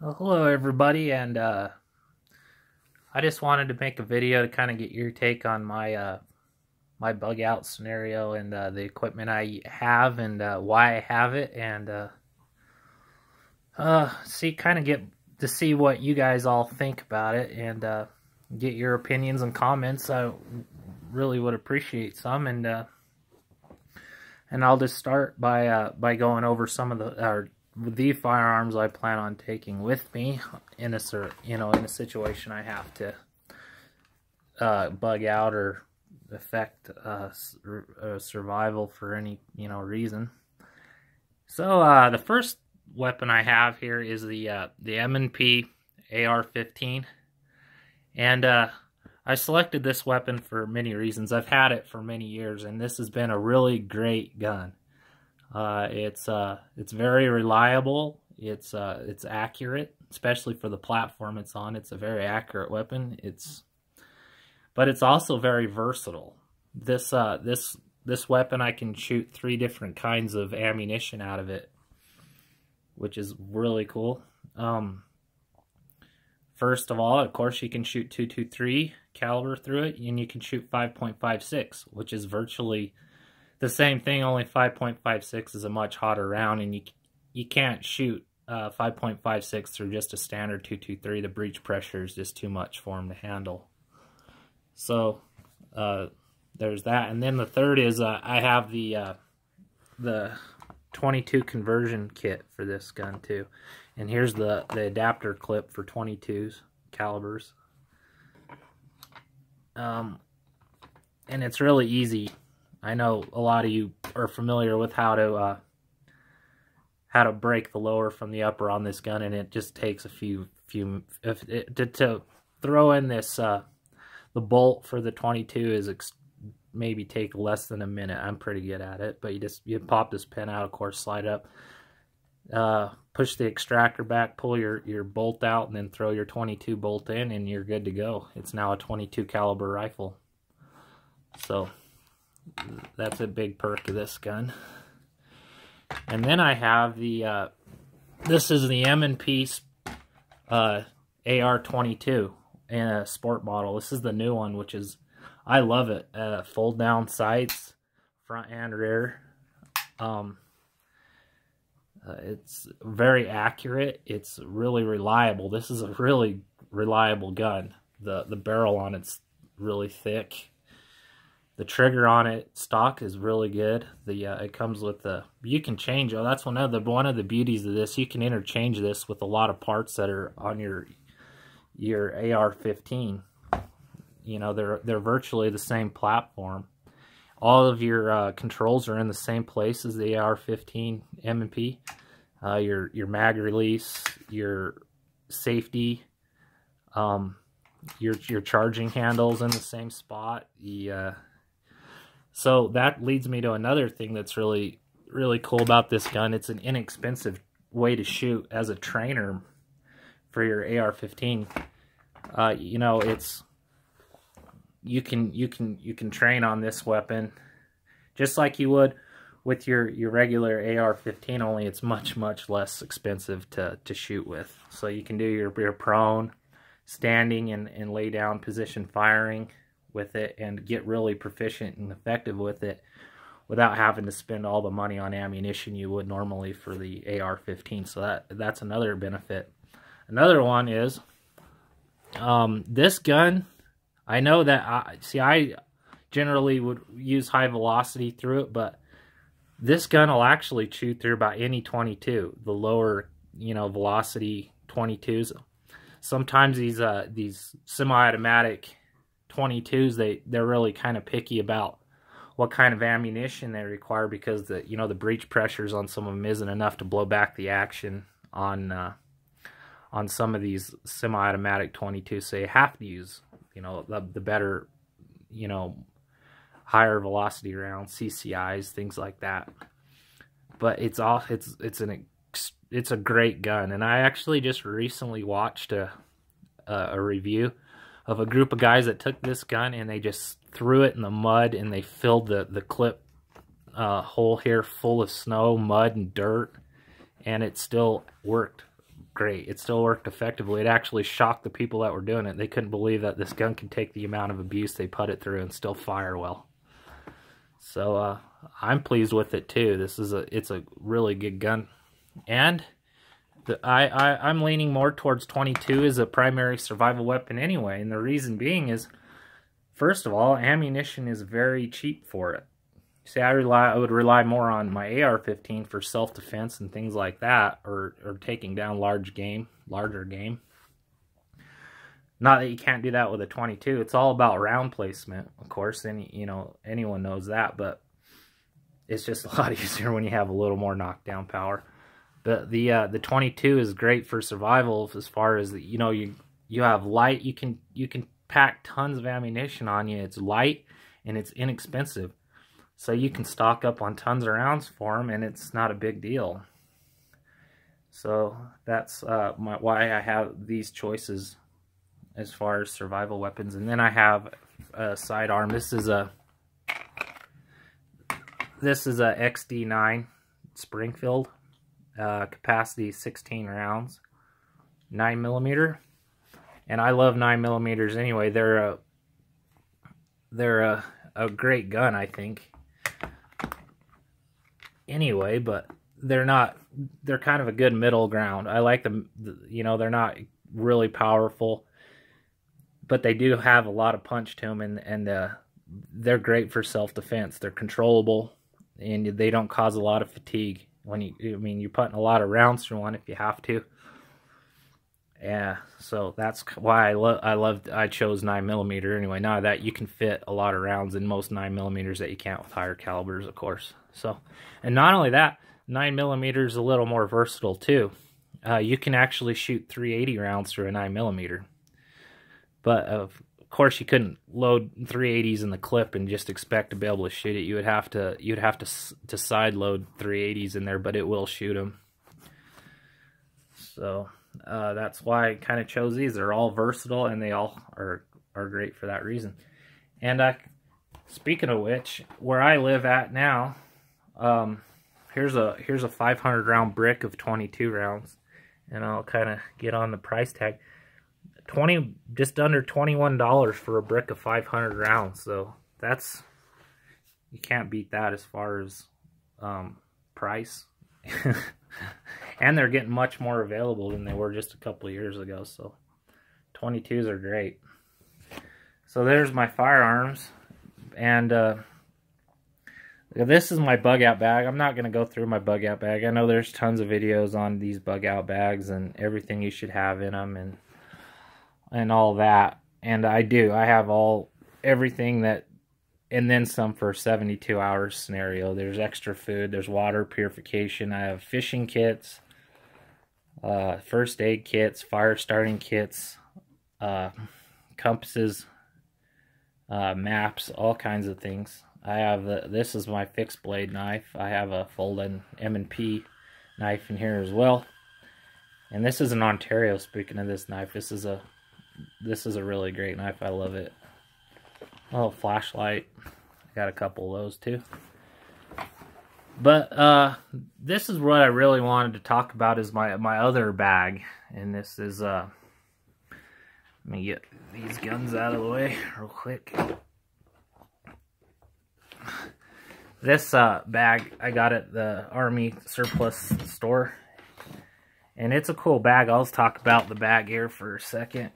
Well, hello everybody, and I just wanted to make a video to kind of get your take on my my bug out scenario and the equipment I have and why I have it, and get to see what you guys all think about it and get your opinions and comments. I really would appreciate some, and I'll just start by going over some of the firearms I plan on taking with me in a situation I have to bug out or affect survival for any reason. So the first weapon I have here is the M&P AR-15, and I selected this weapon for many reasons. I've had it for many years, and this has been a really great gun. It's very reliable. It's accurate, especially for the platform it's on. It's a very accurate weapon. But it's also very versatile. This weapon, I can shoot 3 different kinds of ammunition out of it, which is really cool. First of all, of course, you can shoot .223 caliber through it, and you can shoot 5.56, which is virtually the same thing, only 5.56 is a much hotter round, and you can't shoot 5.56 through just a standard .223. The breech pressure is just too much for them to handle. So there's that, and then the third is I have the 22 conversion kit for this gun too, and here's the adapter clip for 22s calibers, and it's really easy. I know a lot of you are familiar with how to break the lower from the upper on this gun, and it just takes a few to throw in this the bolt for the 22 is maybe take less than a minute. I'm pretty good at it, but you pop this pin out, of course, slide up, push the extractor back, pull your bolt out, and then throw your 22 bolt in, and you're good to go. It's now a 22 caliber rifle. So that's a big perk of this gun. And then I have the this is the M&P AR-22 in a sport model. This is the new one, which is, I love it. Fold down sights, front and rear. It's very accurate. It's really reliable. This is a really reliable gun. The barrel on it's really thick. The trigger on it, stock, is really good. It comes with you can change. Oh, that's one of the beauties of this. You can interchange this with a lot of parts that are on your AR-15. You know, they're virtually the same platform. All of your controls are in the same place as the AR-15 M&P. Your mag release, your safety, your charging handles in the same spot. So that leads me to another thing that's really, really cool about this gun. It's an inexpensive way to shoot as a trainer for your AR-15. You know, you can train on this weapon just like you would with your regular AR-15, only it's much less expensive to shoot with. So you can do your prone, standing, and lay down position firing with it, and get really proficient and effective with it without having to spend all the money on ammunition you would normally for the AR-15. So that's another benefit. Another one is this gun. I know that I generally would use high velocity through it, but this gun will actually chew through about any 22, the lower velocity 22s. Sometimes these semi-automatic 22s, they're really kind of picky about what kind of ammunition they require, because the breech pressures on some of them isn't enough to blow back the action on some of these semi-automatic 22s. So you have to use the better higher velocity rounds, CCIs, things like that. But it's a great gun, and I actually just recently watched a review of a group of guys that took this gun and they just threw it in the mud, and they filled the clip hole here full of snow, mud, and dirt, and it still worked great. It still worked effectively. It actually shocked the people that were doing it. They couldn't believe that this gun could take the amount of abuse they put it through and still fire well. So I'm pleased with it too. It's a really good gun, and I'm leaning more towards 22 as a primary survival weapon anyway. And the reason being is, first of all, ammunition is very cheap for it. See, I would rely more on my AR-15 for self-defense and things like that, or taking down larger game. Not that you can't do that with a 22. It's all about round placement, of course, and anyone knows that, but it's just a lot easier when you have a little more knockdown power. But the 22 is great for survival as far as you have light. You can pack tons of ammunition on you. It's light and it's inexpensive. So you can stock up on tons of rounds for them, and it's not a big deal. So that's why I have these choices as far as survival weapons. And then I have a sidearm. This is a XD9 Springfield, capacity 16 rounds, 9mm. And I love 9mm anyway. They're a great gun, I think. Anyway, but they're kind of a good middle ground. I like them, they're not really powerful, but they do have a lot of punch to them, and they're great for self-defense. They're controllable, and they don't cause a lot of fatigue when you're putting a lot of rounds through one if you have to. Yeah, so that's why I chose 9mm anyway. Now that you can fit a lot of rounds in most 9mm that you can't with higher calibers, of course. So, and not only that, 9mm is a little more versatile too. You can actually shoot 380 rounds through a 9mm. But of course, you couldn't load 380s in the clip and just expect to be able to shoot it. You'd have to side load 380s in there, but it will shoot them. So that's why I kind of chose these. They're all versatile, and they all are great for that reason. And speaking of which, where I live at now, here's a 500 round brick of 22 rounds, and I'll kind of get on the price tag. Just under $21 for a brick of 500 rounds. So you can't beat that as far as price. And they're getting much more available than they were just a couple of years ago. So 22s are great. So there's my firearms, and this is my bug out bag. I'm not going to go through my bug out bag. I know there's tons of videos on these bug out bags and everything you should have in them and all that. And I have everything that, and then some for a 72 hours scenario. There's extra food, there's water purification. I have fishing kits, first aid kits, fire starting kits, compasses, maps, all kinds of things. I have this is my fixed blade knife. I have a folding M&P knife in here as well. And this is an Ontario. Speaking of this knife, this is a really great knife. I love it. Oh, flashlight. I got a couple of those too. But this is what I really wanted to talk about, is my other bag. And this is let me get these guns out of the way real quick. This bag I got at the Army surplus store, and it's a cool bag. I'll just talk about the bag here for a second.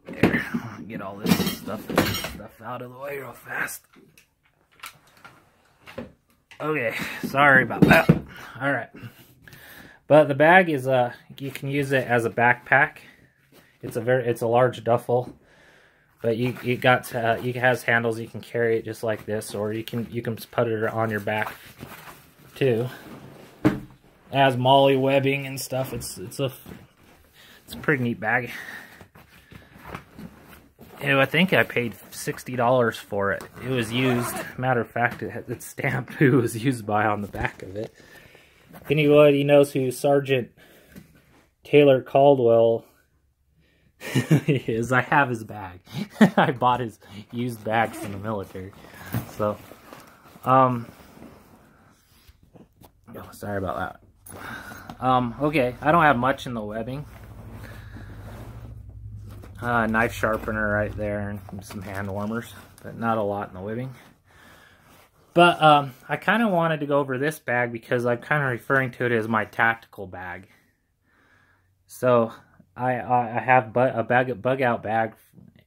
Here, get all this stuff out of the way real fast. Okay, sorry about that. All right, but the bag is you can use it as a backpack. It's a large duffel, but it has handles. You can carry it just like this, or you can put it on your back too. It has MOLLE webbing and stuff. It's a pretty neat bag. I think I paid $60 for it. It was used. Matter of fact, it's stamped who it was used by on the back of it. If anybody knows who Sergeant Taylor Caldwell is, I have his bag. I bought his used bag from the military. So, Sorry about that. Okay, I don't have much in the webbing. Knife sharpener right there and some hand warmers, but not a lot in the webbing. But I kind of wanted to go over this bag because I'm kind of referring to it as my tactical bag. So I have a bug out bag,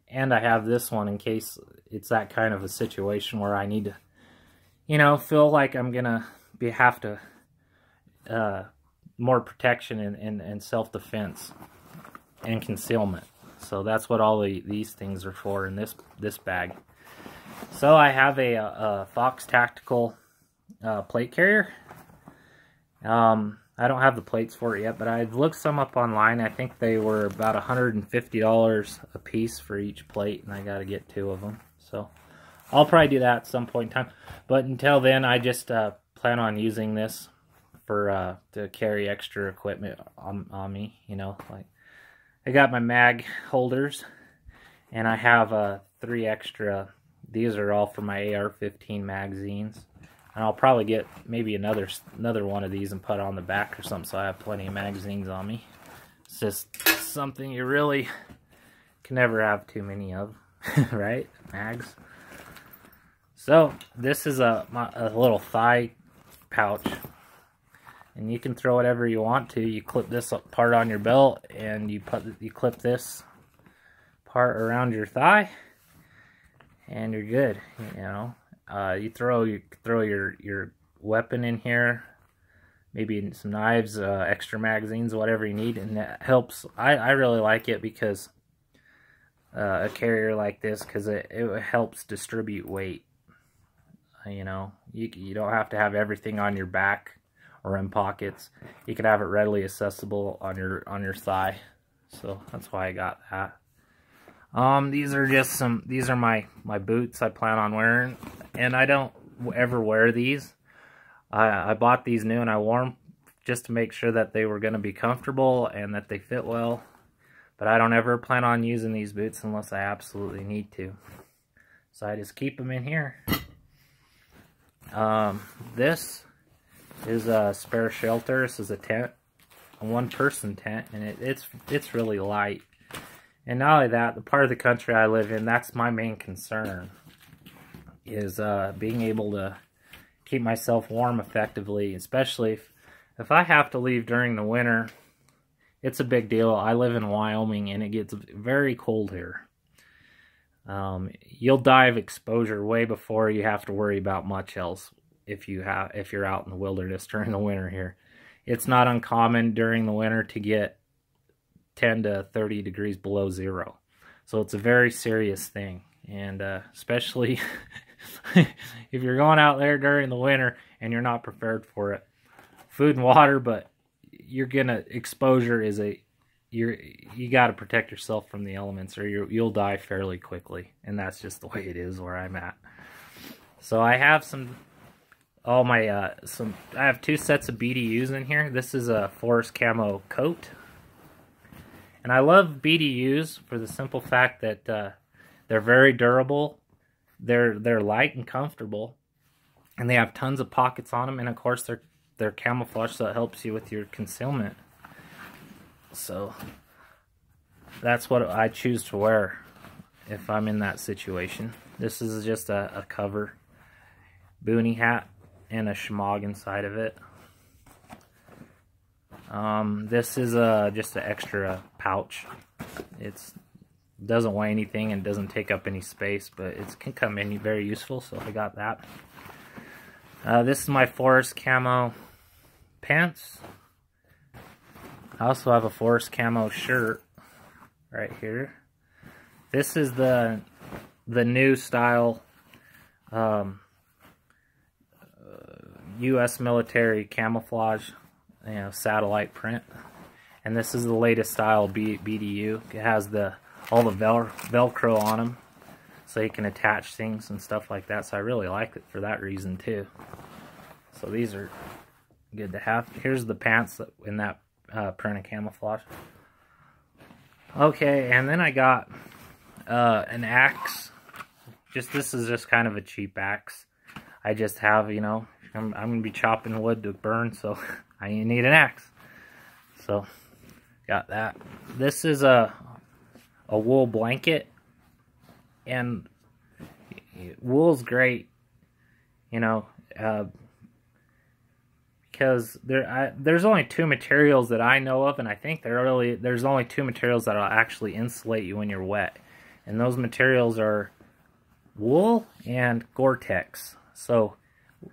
and I have this one in case it's that kind of a situation where I need to, you know, feel like I'm gonna have to more protection and self-defense and concealment. So that's what all these things are for in this bag. So I have a thaughts tactical plate carrier. I don't have the plates for it yet, but I've looked some up online. I think they were about $150 a piece for each plate, and I got to get 2 of them. So I'll probably do that at some point in time. But until then, I just plan on using this for to carry extra equipment on me. You know, like I got my mag holders, and I have 3 extra. These are all for my AR-15 magazines. And I'll probably get maybe another one of these and put it on the back or something, so I have plenty of magazines on me. It's just something you really can never have too many of, right? Mags. So this is a little thigh pouch, and you can throw whatever you want to. You clip this part on your belt, and you clip this part around your thigh, and you're good. You know, you throw your weapon in here, maybe some knives, extra magazines, whatever you need, and that helps. I really like it because a carrier like this, because it helps distribute weight. You know, you don't have to have everything on your back or in pockets. You can have it readily accessible on your thigh. So that's why I got that. These are my boots I plan on wearing, and I don't ever wear these. I bought these new and I wore them just to make sure that they were going to be comfortable and that they fit well. But I don't ever plan on using these boots unless I absolutely need to. So I just keep them in here. This is a spare shelter. This is a tent, a one-person tent, and it's really light. And not only that, the part of the country I live in, that's my main concern, is being able to keep myself warm effectively, especially if I have to leave during the winter. It's a big deal. I live in Wyoming, and it gets very cold here. You'll die of exposure way before you have to worry about much else if you're out in the wilderness during the winter here. It's not uncommon during the winter to get 10 to 30 degrees below zero. So it's a very serious thing. And especially if you're going out there during the winter and you're not prepared for it. Food and water, but exposure is you got to protect yourself from the elements, or you'll die fairly quickly. And that's just the way it is where I'm at. So I have I have 2 sets of BDUs in here. This is a forest camo coat. And I love BDUs for the simple fact that they're very durable, they're light and comfortable, and they have tons of pockets on them. And of course, they're camouflage, so it helps you with your concealment. So that's what I choose to wear if I'm in that situation. This is just a cover, boonie hat, and a shemagh inside of it. This is just an extra pouch. It doesn't weigh anything and doesn't take up any space, but it can come in very useful, so I got that. This is my forest camo pants. I also have a forest camo shirt right here. This is the new style U.S. military camouflage, satellite print, and this is the latest style BDU. It has all the Velcro on them, so you can attach things and stuff like that. So I really like it for that reason too. So these are good to have. Here's the pants in that print of camouflage. Okay, and then I got an axe. This is just kind of a cheap axe. I just have, if you're I'm gonna be chopping wood to burn, so I need an axe. So got that. This is a wool blanket, and wool's great, you know, because there's only two materials that I know of, and I think there's only two materials that will actually insulate you when you're wet, and those materials are wool and Gore-Tex. So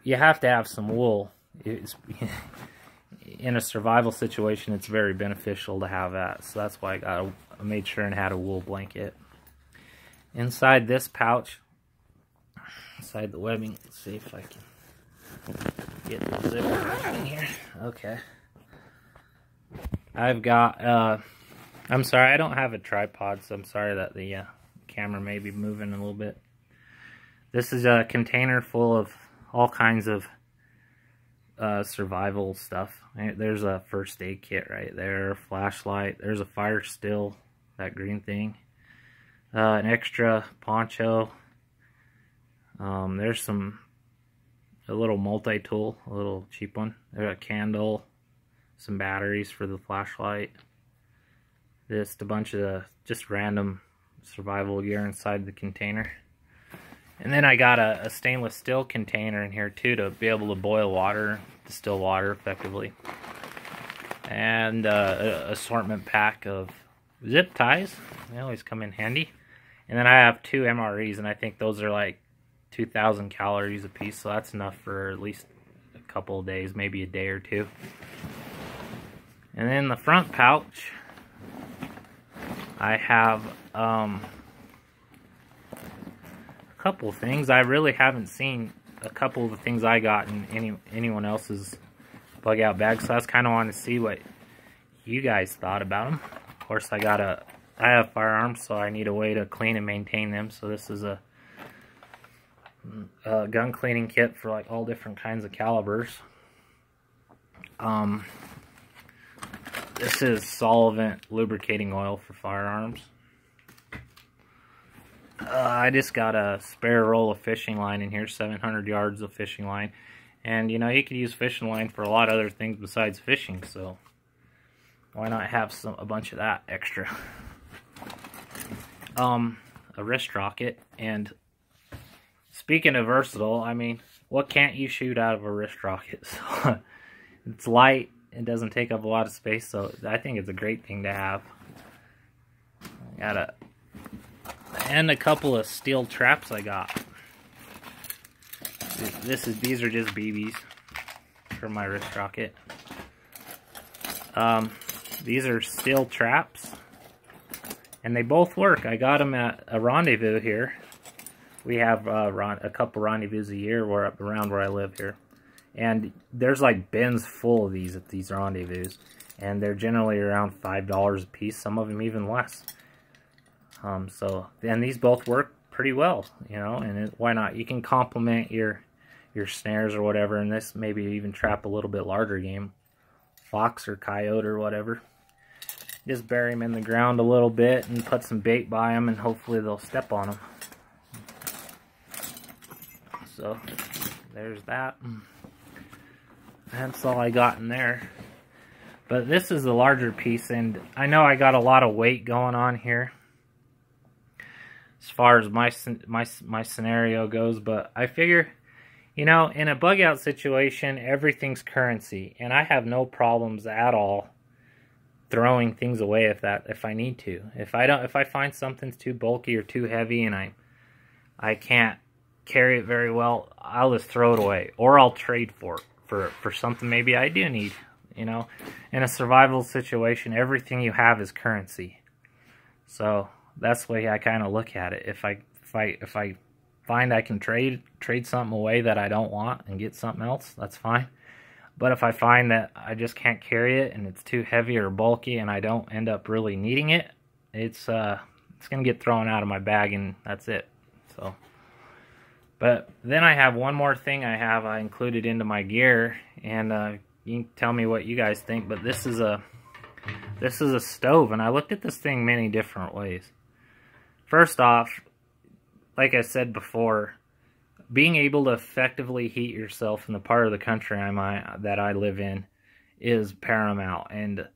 you have to have some wool. In a survival situation, it's very beneficial to have that. So that's why I made sure and had a wool blanket. Inside this pouch, inside the webbing, let's see if I can get the zipper in here. Okay. I've got, I'm sorry, I don't have a tripod, so I'm sorry that the camera may be moving a little bit. This is a container full of all kinds of survival stuff. There's a first aid kit right there, flashlight, there's a fire still, that green thing, an extra poncho, there's a little multi-tool, a little cheap one, there's a candle, some batteries for the flashlight, just a bunch of just random survival gear inside the container. And then I got a stainless steel container in here too to be able to boil water, distill water effectively. And an assortment pack of zip ties. They always come in handy. And then I have 2 MREs, and I think those are like 2,000 calories a piece, so that's enough for at least a couple of days, maybe a day or two. And then the front pouch, I have couple of things. I really haven't seen a couple of the things I got in anyone else's bug out bag, so I was kind of wanting to see what you guys thought about them. Of course, I have firearms, so I need a way to clean and maintain them. So this is a gun cleaning kit for like all different kinds of calibers. This is solvent lubricating oil for firearms. I just got a spare roll of fishing line in here, 700 yards of fishing line. And, you know, you could use fishing line for a lot of other things besides fishing, so why not have a bunch of that extra? A wrist rocket, and speaking of versatile, I mean, what can't you shoot out of a wrist rocket? So it's light, it doesn't take up a lot of space, so I think it's a great thing to have. And a couple of steel traps I got. These are just BBs for my wrist rocket. These are steel traps, and they both work. I got them at a rendezvous here. We have a couple rendezvous a year around where I live here, and there's like bins full of these at these rendezvous, and they're generally around $5 a piece. Some of them even less. And these both work pretty well, you know, and why not? You can complement your snares or whatever, and this maybe even trap a little bit larger game, fox or coyote or whatever. Just bury them in the ground a little bit and put some bait by them, and hopefully they'll step on them. So there's that. That's all I got in there. But this is the larger piece, and I know I got a lot of weight going on here as far as my scenario goes, but I figure, you know, in a bug out situation, everything's currency, and I have no problems at all throwing things away if I need to. If I find something's too bulky or too heavy and I can't carry it very well, I'll just throw it away, or I'll trade for something maybe I do need. You know, in a survival situation, everything you have is currency. So that's the way I kind of look at it. If I find I can trade something away that I don't want and get something else, that's fine. But if I find that I just can't carry it and it's too heavy or bulky and I don't end up really needing it, it's gonna get thrown out of my bag, and that's it. So, but then I have one more thing I included into my gear, and you can tell me what you guys think. But this is a stove, and I looked at this thing many different ways. First off, like I said before, being able to effectively heat yourself in the part of the country that I live in is paramount, and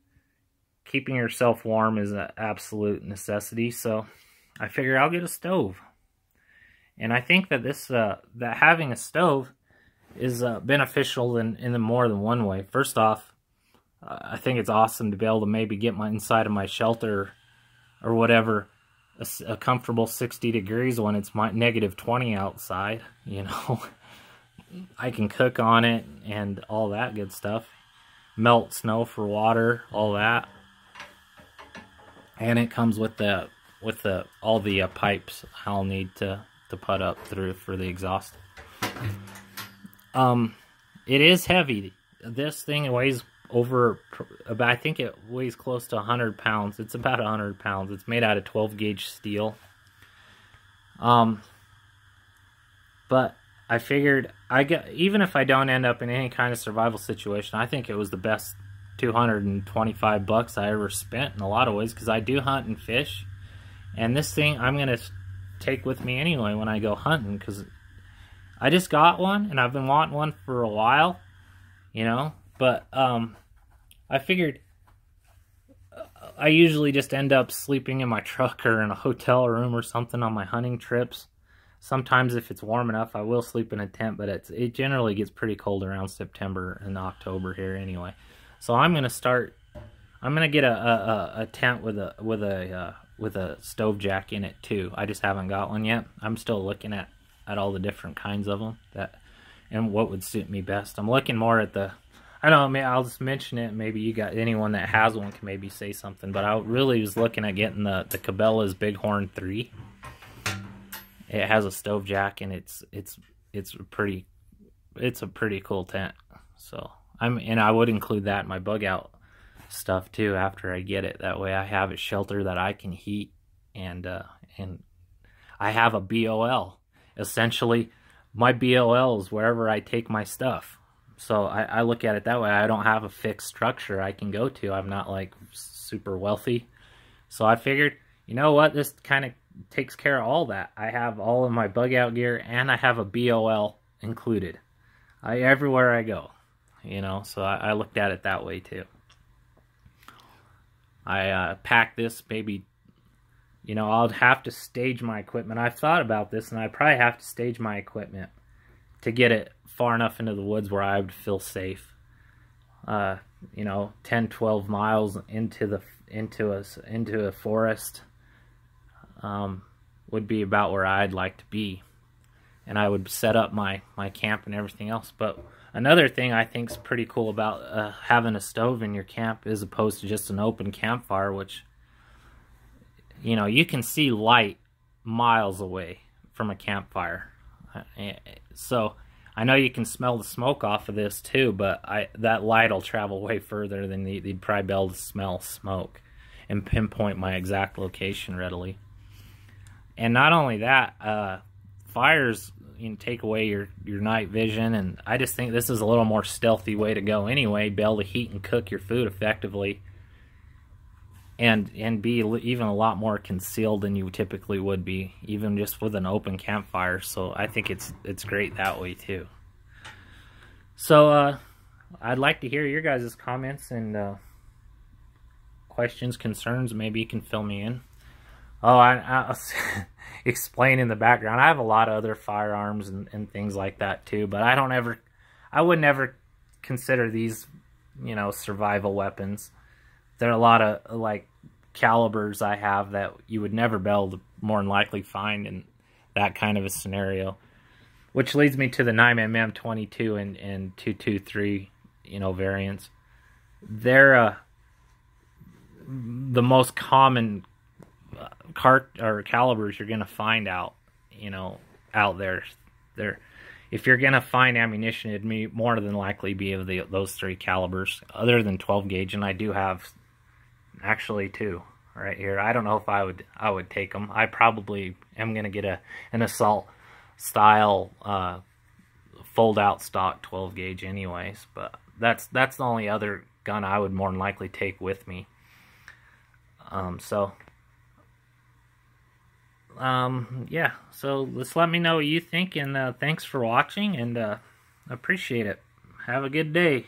keeping yourself warm is an absolute necessity. So I figure I'll get a stove, and I think that that having a stove is beneficial in more than one way. First off, I think it's awesome to be able to maybe get inside of my shelter or whatever a comfortable 60 degrees when it's -20 outside. You know, I can cook on it and all that good stuff. Melt snow for water, all that. And it comes with all the pipes I'll need to put up through for the exhaust. It is heavy. This thing weighs I think it weighs close to 100 pounds. It's about 100 pounds. It's made out of 12 gauge steel. But I figured even if I don't end up in any kind of survival situation, I think it was the best $225 I ever spent in a lot of ways, because I do hunt and fish, and this thing I'm gonna take with me anyway when I go hunting, because I just got one and I've been wanting one for a while, you know. But I figured I usually just end up sleeping in my truck or in a hotel room or something on my hunting trips. Sometimes if it's warm enough, I will sleep in a tent, but it generally gets pretty cold around September and October here anyway. So I'm gonna get a tent with a stove jack in it too. I just haven't got one yet. I'm still looking at all the different kinds of them and what would suit me best. I'm looking more at I don't know, I'll just mention it. Maybe you got anyone that has one can maybe say something. But I really was looking at getting the Cabela's Bighorn 3. It has a stove jack, and it's a pretty cool tent. So I would include that in my bug out stuff too after I get it. That way I have a shelter that I can heat, and I have a BOL. Essentially, my BOL is wherever I take my stuff. So I look at it that way. I don't have a fixed structure I can go to. I'm not like super wealthy. So I figured, you know what, this kind of takes care of all that. I have all of my bug out gear, and I have a BOL included. Everywhere I go, you know. So I looked at it that way too. I pack this, maybe, you know, I'll have to stage my equipment. I've thought about this, and I probably have to stage my equipment to get it far enough into the woods where I would feel safe. You know, 10, 12 miles into a forest would be about where I'd like to be, and I would set up my camp and everything else. But another thing I think is pretty cool about having a stove in your camp, as opposed to just an open campfire, which, you know, you can see light miles away from a campfire. So I know you can smell the smoke off of this too, but that light will travel way further than you'd probably be able to smell smoke and pinpoint my exact location readily. And not only that, fires, you know, take away your night vision, and I just think this is a little more stealthy way to go anyway. Be able to heat and cook your food effectively, and be even a lot more concealed than you typically would be, even just with an open campfire. So I think it's great that way too. So I'd like to hear your guys' comments and questions, concerns. Maybe you can fill me in. Oh, I'll explain in the background. I have a lot of other firearms and things like that too, but I would never consider these, you know, survival weapons. There are a lot of like calibers I have that you would never be able to more than likely find in that kind of a scenario. Which leads me to the 9mm 22 and 223, you know, variants. They're the most common calibers you're gonna find out there. If you're gonna find ammunition, it'd more than likely be of those three calibers, other than 12 gauge, and I do have actually two right here. I don't know if I would take them. I probably am gonna get an assault style fold out stock 12 gauge anyways, but that's the only other gun I would more than likely take with me. So yeah, so let's let me know what you think, and thanks for watching, and appreciate it. Have a good day.